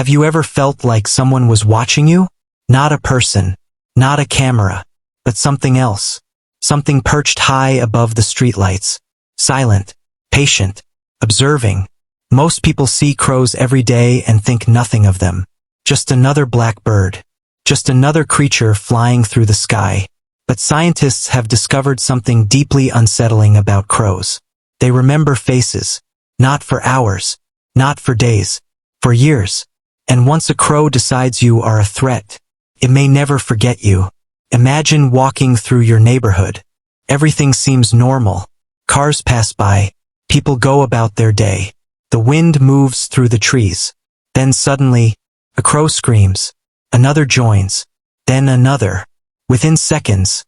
Have you ever felt like someone was watching you? Not a person, not a camera, but something else. Something perched high above the streetlights. Silent, patient, observing. Most people see crows every day and think nothing of them. Just another black bird. Just another creature flying through the sky. But scientists have discovered something deeply unsettling about crows. They remember faces. Not for hours. Not for days. For years. And once a crow decides you are a threat, it may never forget you. Imagine walking through your neighborhood. Everything seems normal. Cars pass by. People go about their day. The wind moves through the trees. Then suddenly, a crow screams. Another joins. Then another. Within seconds,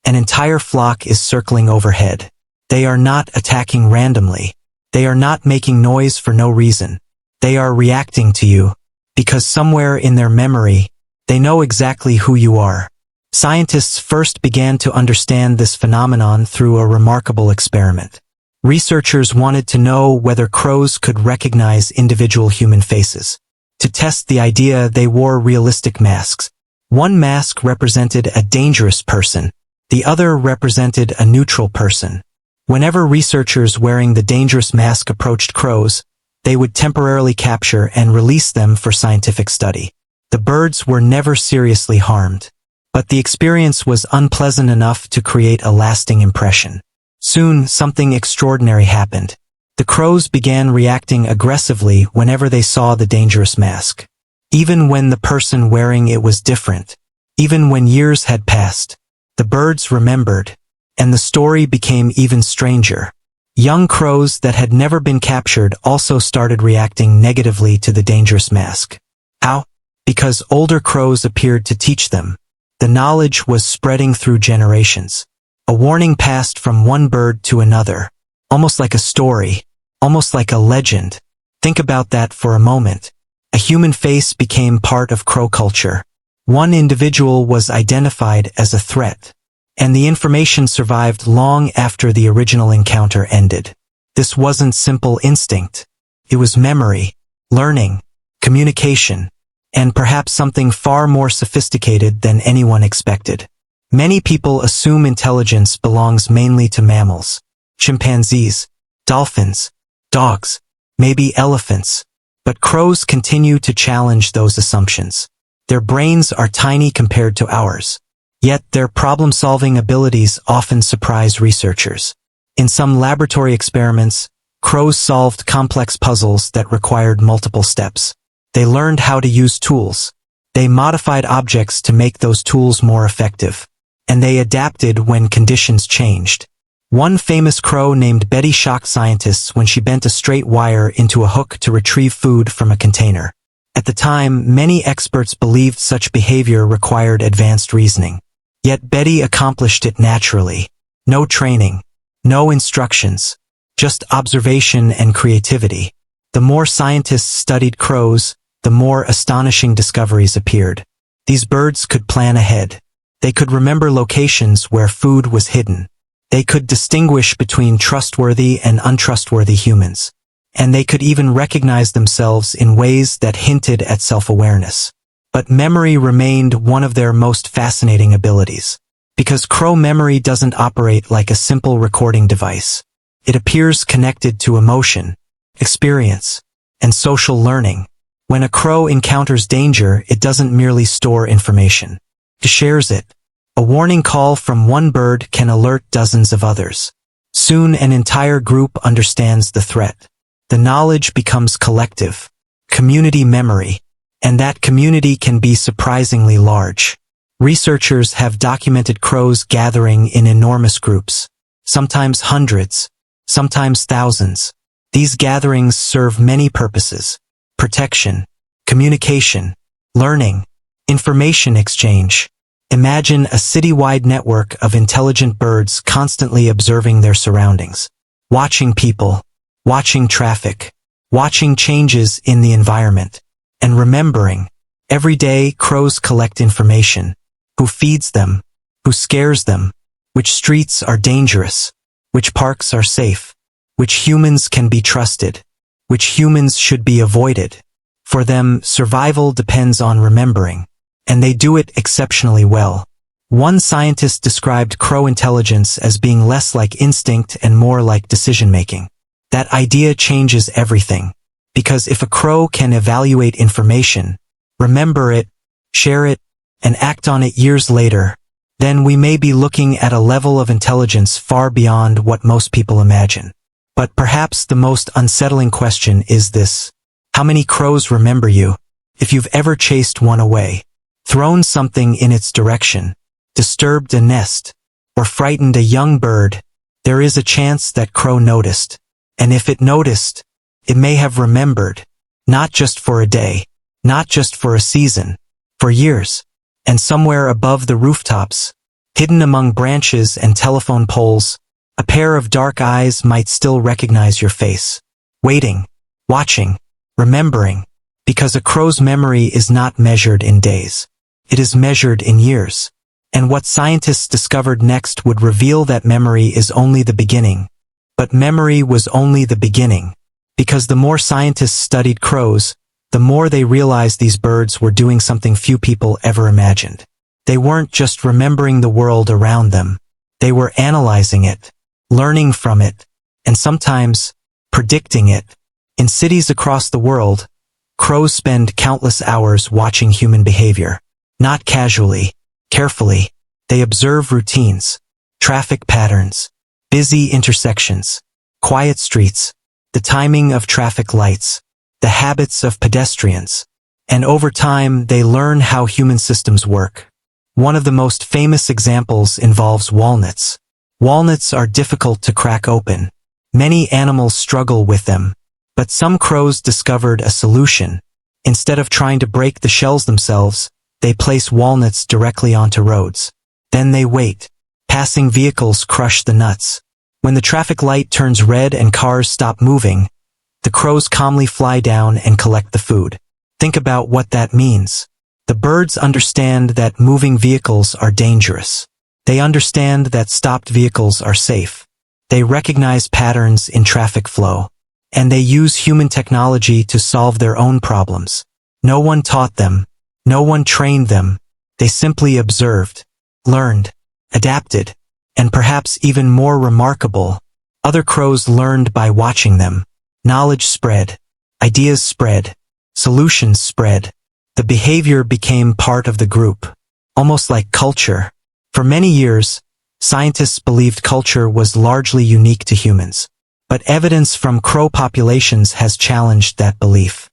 an entire flock is circling overhead. They are not attacking randomly. They are not making noise for no reason. They are reacting to you, because somewhere in their memory, they know exactly who you are. Scientists first began to understand this phenomenon through a remarkable experiment. Researchers wanted to know whether crows could recognize individual human faces. To test the idea, they wore realistic masks. One mask represented a dangerous person. The other represented a neutral person. Whenever researchers wearing the dangerous mask approached crows, they would temporarily capture and release them for scientific study. The birds were never seriously harmed. But the experience was unpleasant enough to create a lasting impression. Soon, something extraordinary happened. The crows began reacting aggressively whenever they saw the dangerous mask. Even when the person wearing it was different. Even when years had passed. The birds remembered. And the story became even stranger. Young crows that had never been captured also started reacting negatively to the dangerous mask. How? Because older crows appeared to teach them. The knowledge was spreading through generations. A warning passed from one bird to another. Almost like a story. Almost like a legend. Think about that for a moment. A human face became part of crow culture. One individual was identified as a threat. And the information survived long after the original encounter ended. This wasn't simple instinct. It was memory, learning, communication, and perhaps something far more sophisticated than anyone expected. Many people assume intelligence belongs mainly to mammals, chimpanzees, dolphins, dogs, maybe elephants. But crows continue to challenge those assumptions. Their brains are tiny compared to ours. Yet their problem-solving abilities often surprise researchers. In some laboratory experiments, crows solved complex puzzles that required multiple steps. They learned how to use tools. They modified objects to make those tools more effective. And they adapted when conditions changed. One famous crow named Betty shocked scientists when she bent a straight wire into a hook to retrieve food from a container. At the time, many experts believed such behavior required advanced reasoning. Yet Betty accomplished it naturally. No training, no instructions, just observation and creativity. The more scientists studied crows, the more astonishing discoveries appeared. These birds could plan ahead. They could remember locations where food was hidden. They could distinguish between trustworthy and untrustworthy humans. And they could even recognize themselves in ways that hinted at self-awareness. But memory remained one of their most fascinating abilities. Because crow memory doesn't operate like a simple recording device. It appears connected to emotion, experience, and social learning. When a crow encounters danger, it doesn't merely store information. It shares it. A warning call from one bird can alert dozens of others. Soon an entire group understands the threat. The knowledge becomes collective, community memory, and that community can be surprisingly large. Researchers have documented crows gathering in enormous groups, sometimes hundreds, sometimes thousands. These gatherings serve many purposes: protection, communication, learning, information exchange. Imagine a citywide network of intelligent birds constantly observing their surroundings, watching people, watching traffic, watching changes in the environment, and remembering. Every day, crows collect information. Who feeds them? Who scares them? Which streets are dangerous? Which parks are safe? Which humans can be trusted? Which humans should be avoided? For them, survival depends on remembering, and they do it exceptionally well. One scientist described crow intelligence as being less like instinct and more like decision-making. That idea changes everything, because if a crow can evaluate information, remember it, share it, and act on it years later, then we may be looking at a level of intelligence far beyond what most people imagine. But perhaps the most unsettling question is this: how many crows remember you? If you've ever chased one away, thrown something in its direction, disturbed a nest, or frightened a young bird, there is a chance that crow noticed. And if it noticed, it may have remembered, not just for a day, not just for a season, for years. And somewhere above the rooftops, hidden among branches and telephone poles, a pair of dark eyes might still recognize your face, waiting, watching, remembering, because a crow's memory is not measured in days. It is measured in years. And what scientists discovered next would reveal that memory is only the beginning. But memory was only the beginning, because the more scientists studied crows, the more they realized these birds were doing something few people ever imagined. They weren't just remembering the world around them. They were analyzing it, learning from it, and sometimes predicting it. In cities across the world, crows spend countless hours watching human behavior. Not casually, carefully. They observe routines, traffic patterns, busy intersections, quiet streets, the timing of traffic lights, the habits of pedestrians, and over time they learn how human systems work. One of the most famous examples involves walnuts. Walnuts are difficult to crack open. Many animals struggle with them, but some crows discovered a solution. Instead of trying to break the shells themselves, they place walnuts directly onto roads. Then they wait. Passing vehicles crush the nuts. When the traffic light turns red and cars stop moving, the crows calmly fly down and collect the food. Think about what that means. The birds understand that moving vehicles are dangerous. They understand that stopped vehicles are safe. They recognize patterns in traffic flow. And they use human technology to solve their own problems. No one taught them. No one trained them. They simply observed, learned, adapted, and perhaps even more remarkable, other crows learned by watching them. Knowledge spread. Ideas spread. Solutions spread. The behavior became part of the group, almost like culture. For many years, scientists believed culture was largely unique to humans. But evidence from crow populations has challenged that belief.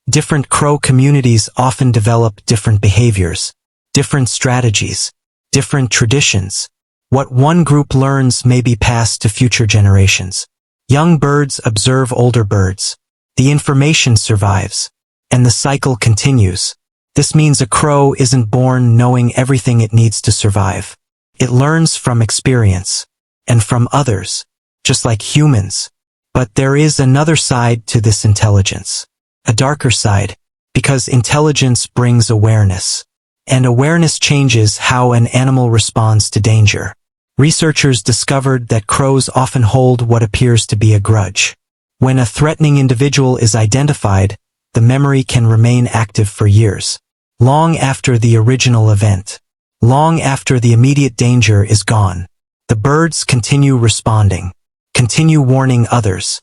Different crow communities often develop different behaviors, different strategies, different traditions. What one group learns may be passed to future generations. Young birds observe older birds. The information survives, and the cycle continues. This means a crow isn't born knowing everything it needs to survive. It learns from experience, and from others, just like humans. But there is another side to this intelligence. A darker side, because intelligence brings awareness. And awareness changes how an animal responds to danger. Researchers discovered that crows often hold what appears to be a grudge. When a threatening individual is identified, the memory can remain active for years. Long after the original event. Long after the immediate danger is gone. The birds continue responding. Continue warning others.